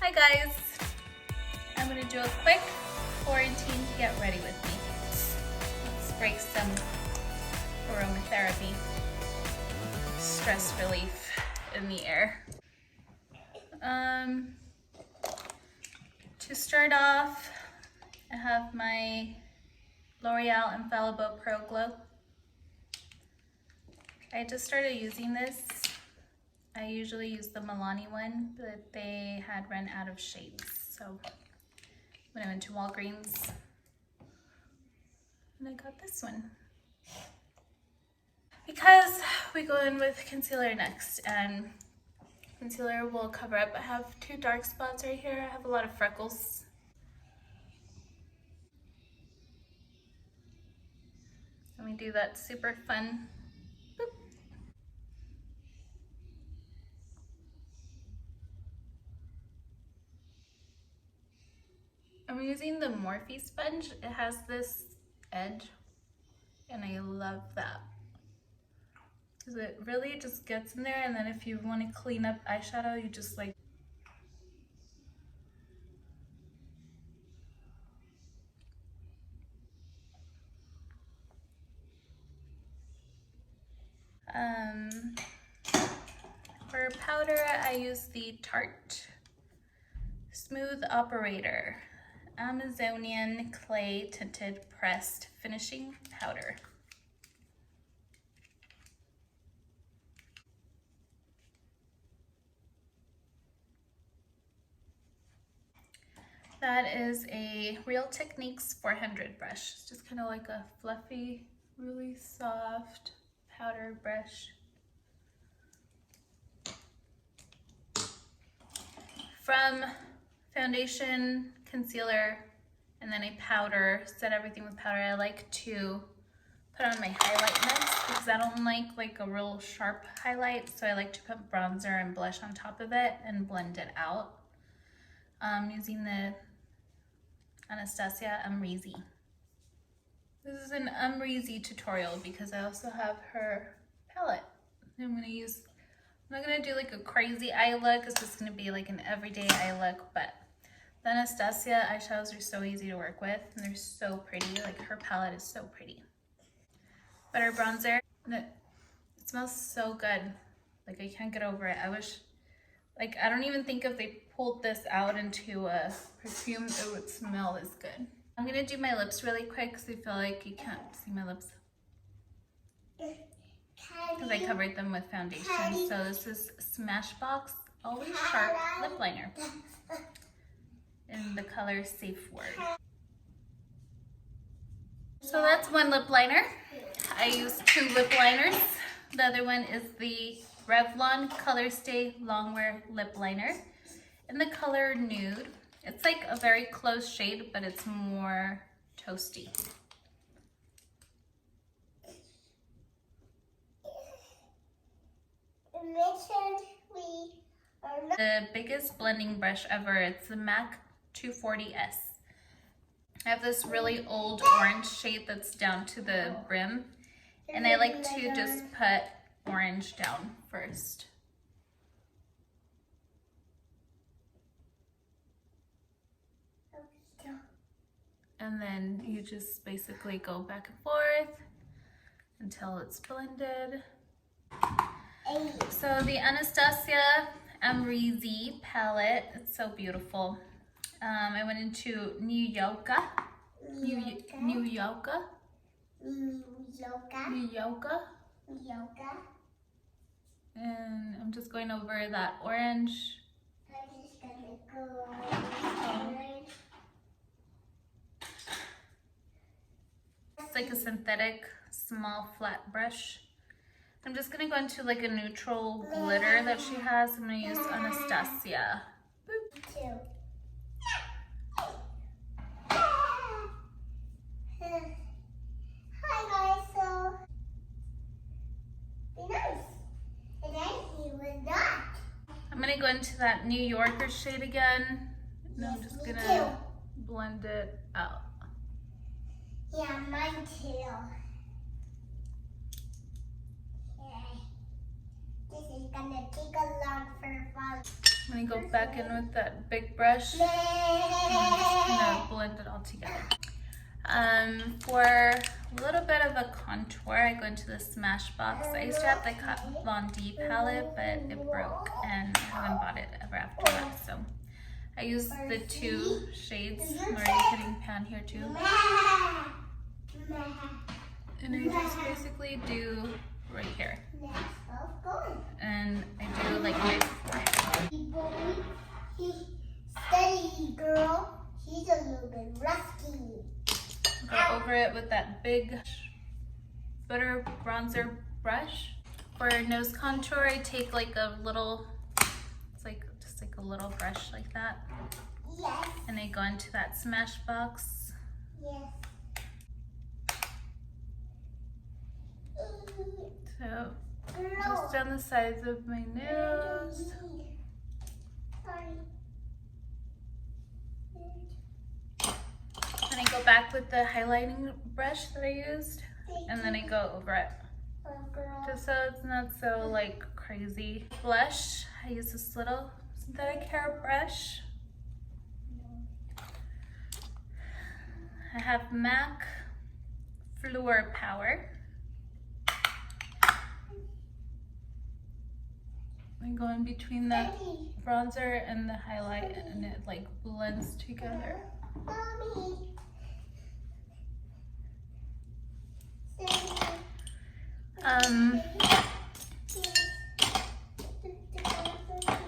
Hi guys, I'm gonna do a quick quarantine get ready with me. Let's break some aromatherapy, stress relief in the air. To start off, I have my L'Oreal Infallible Pro Glow. I just started using this. I usually use the Milani one, but they had run out of shades. So when I went to Walgreens, and I got this one. Because we go in with concealer next, and concealer will cover up. I have 2 dark spots right here. I have a lot of freckles. Let me do that super fun. Boop. I'm using the Morphe sponge. It has this edge, and I love that. Because it really just gets in there, and then if you want to clean up eyeshadow, you just like for powder, I use the Tarte Smooth Operator Amazonian Clay Tinted Pressed Finishing Powder. That is a Real Techniques 400 brush. It's just kind of like a fluffy, really soft powder brush. From foundation, concealer, and then a powder, set everything with powder, I like to put on my highlight mix because I don't like a real sharp highlight, so I like to put bronzer and blush on top of it and blend it out. Using the Anastasia Amrezy. This is an Amrezy tutorial because I also have her palette. I'm not gonna do like a crazy eye look. It's just gonna be like an everyday eye look, but the Anastasia eyeshadows are so easy to work with and they're so pretty. Like her palette is so pretty. Butter bronzer, it smells so good. Like I can't get over it. I wish, like I don't even think if they pulled this out into a perfume, it would smell as good. I'm gonna do my lips really quick because I feel like you can't see my lips. Because I covered them with foundation. So this is Smashbox Always Sharp Lip Liner in the color Safe Word. So that's one lip liner. I use 2 lip liners. The other one is the Revlon Color Stay Longwear Lip Liner in the color Nude. It's like a very close shade, but it's more toasty. The biggest blending brush ever, it's the MAC 240S. I have this really old orange shade that's down to the brim, and I like to just put orange down first. And then you just basically go back and forth until it's blended. So the Anastasia Amrezy palette, it's so beautiful. I went into New Yorker. And I'm just going over that orange. I'm just gonna go orange. It's like a synthetic small flat brush. I'm just gonna go into like a neutral glitter that she has. I'm gonna use Anastasia. Boop. Hi guys, so be nice. And then he was not. I'm gonna go into that New Yorker shade again. And I'm just gonna blend it out. Yeah, mine too. This is gonna take a long for fun. I'm gonna go back in with that big brush and just kind of blend it all together. For a little bit of a contour, I go into the Smashbox. I used to have the Kat Von D palette, but it broke and I haven't bought it ever after that. So I use the two shades. I'm already hitting pan here too. And I just basically do right here. And I do like my forehead. Steady, girl. She's a little bit rusty. Go over it with that big butter bronzer brush. For nose contour, I take like a little, it's like just like a little brush like that. Yes. And I go into that Smashbox. Yes. So just down the sides of my nose. Sorry. And I go back with the highlighting brush that I used, and then I go over it. Just so it's not so like crazy. Blush, I use this little synthetic hair brush. I have MAC Fluor Power. I go in between the bronzer and the highlight, and it like blends together. Mommy.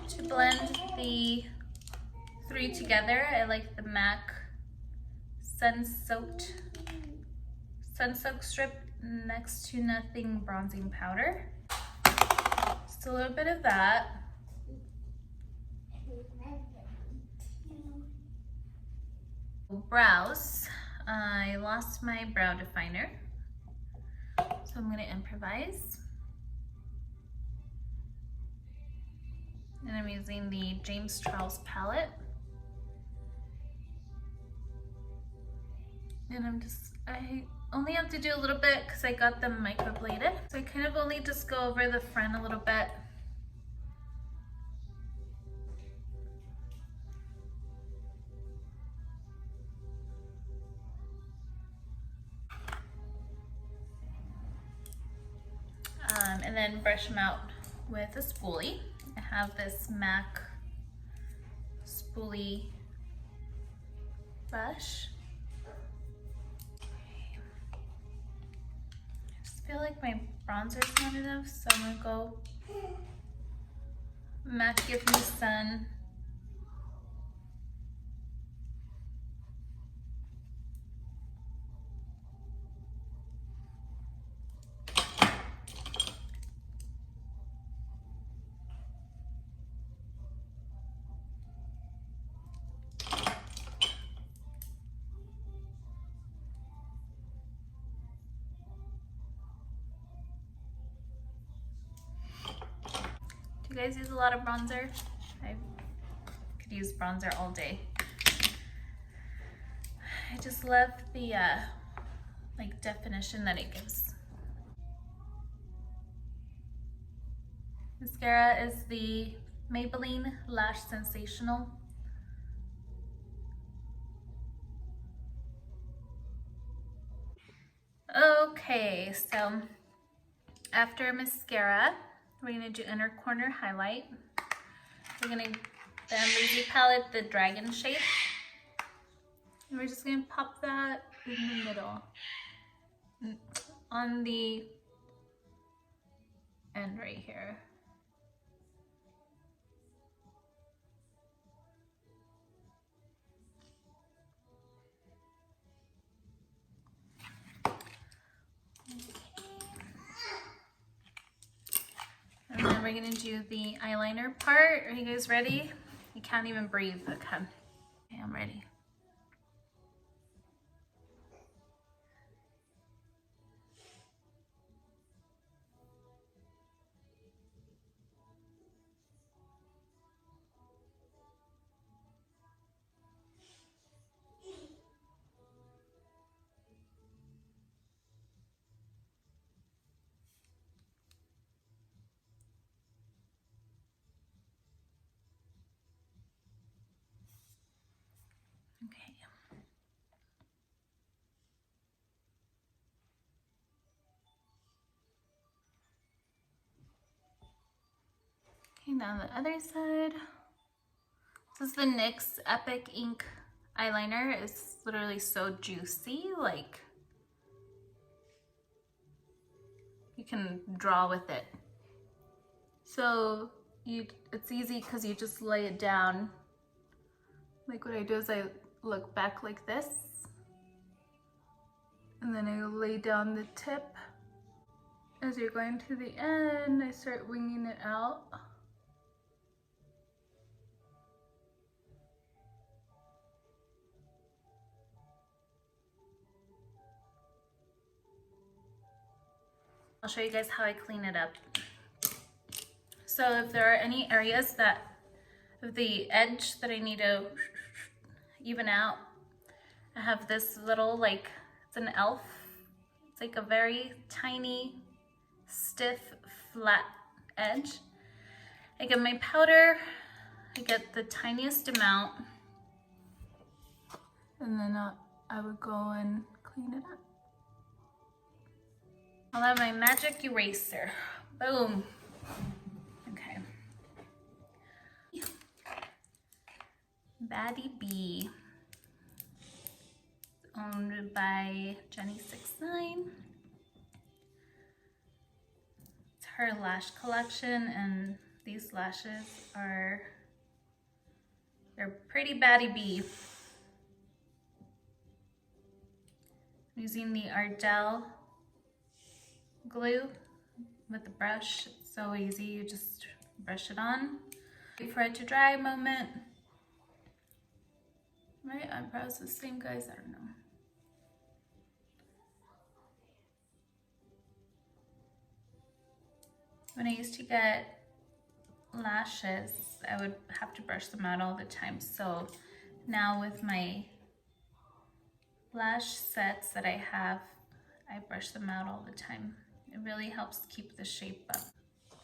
To blend the three together, I like the MAC Sun-Soaked Strip Next to Nothing Bronzing Powder. Just a little bit of that. Brows. I lost my brow definer, so I'm going to improvise. And I'm using the James Charles palette. And I only have to do a little bit because I got them microbladed. So I kind of only just go over the front a little bit. And then brush them out with a spoolie. I have this MAC spoolie brush. I just feel like my bronzer's not enough, so I'm gonna go MAC Give Me Sun. Do you guys use a lot of bronzer? I could use bronzer all day. I just love the like definition that it gives. Mascara is the Maybelline Lash Sensational. Okay, so after mascara, we're gonna do inner corner highlight. We're gonna then Lazy Palette the dragon shape. And we're just gonna pop that in the middle. On the end right here. And then we're gonna do the eyeliner part. Are you guys ready? You can't even breathe. Okay, I'm ready. Okay. Okay, now the other side. This is the NYX Epic Ink eyeliner. It's literally so juicy, like you can draw with it. So it's easy because you just lay it down. Like what I do is I look back like this, and then I lay down the tip. As you're going to the end, I start winging it out. I'll show you guys how I clean it up. So if there are any areas that of the edge that I need to even out, I have this little, like, it's an elf. It's like a very tiny, stiff, flat edge. I get my powder, I get the tiniest amount, and then I would go and clean it up. I'll have my magic eraser. Boom. Okay. Baddie B. Owned by Jenny69. It's her lash collection, and these lashes they're pretty Baddie B. I'm using the Ardell glue with the brush. It's so easy, you just brush it on. Wait for it to dry a moment. My eyebrows the same, guys, I don't know. When I used to get lashes, I would have to brush them out all the time. So now with my lash sets that I have, I brush them out all the time. It really helps keep the shape up.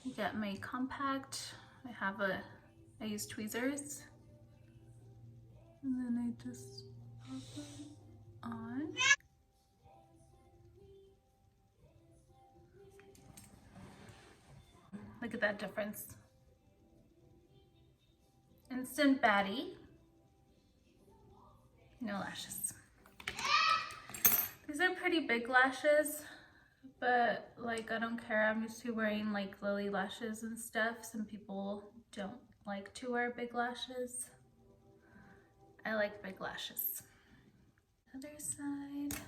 I get my compact. I use tweezers. And then I just pop it on. Look at that difference. Instant baddie. No lashes. These are pretty big lashes, but like I don't care. I'm used to wearing like lily lashes and stuff. Some people don't like to wear big lashes. I like big lashes. Other side.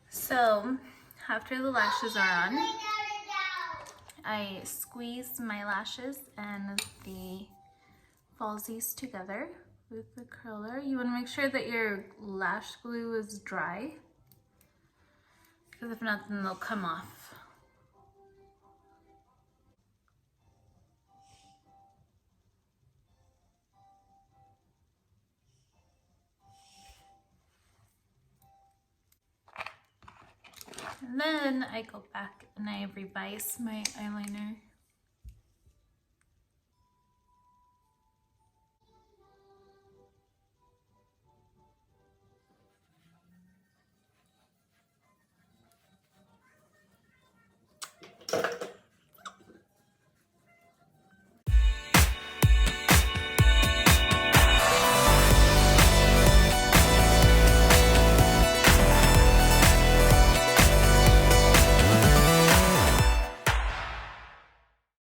So after the lashes are on, I squeeze my lashes and the falsies together with the curler. You want to make sure that your lash glue is dry, because if not, then they'll come off. And then I go back and I revise my eyeliner.